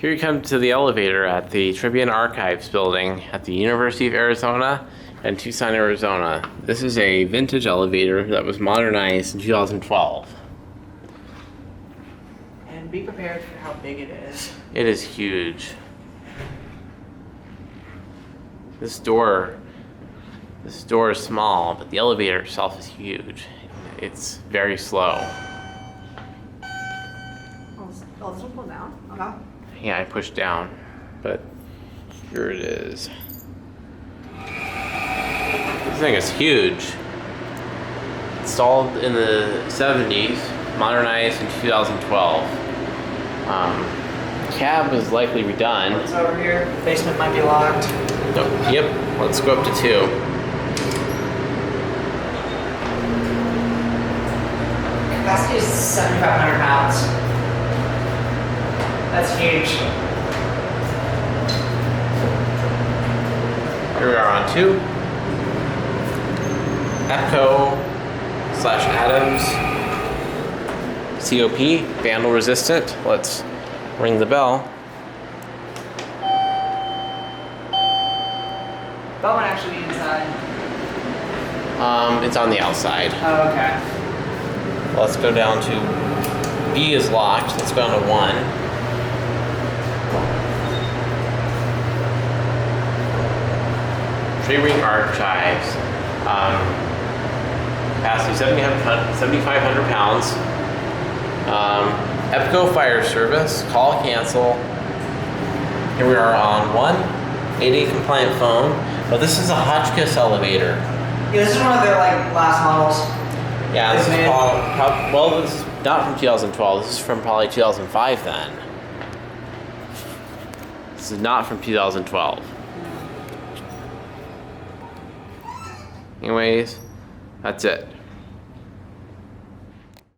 Here you come to the elevator at the Tribune Archives building at the University of Arizona and Tucson, Arizona. This is a vintage elevator that was modernized in 2012. And be prepared for how big it is. It is huge. This door is small, but the elevator itself is huge. It's very slow. Oh, this one pull down? Okay. Yeah, I pushed down, but here it is. This thing is huge. Installed in the 70s, modernized in 2012. Cab was likely redone. It's over here. The basement might be locked. No, yep, let's go up to 2. Capacity is 7,500 pounds. That's huge. Here we are on 2. EPCO / Adams COP, Vandal resistant. Let's ring the bell. That one actually be inside. It's on the outside. Oh, okay. Let's go down to B is locked. Let's go down to 1. Tree ring archives. Capacity 7,500 pounds. EPCO fire service. Call cancel. Here we are on 1. ADA compliant phone. But this is a Hotchkiss elevator. Yeah, this is one of their last models. Yeah, this is well, this is not from 2012. This is from probably 2005 then. This is not from 2012. Anyways, that's it.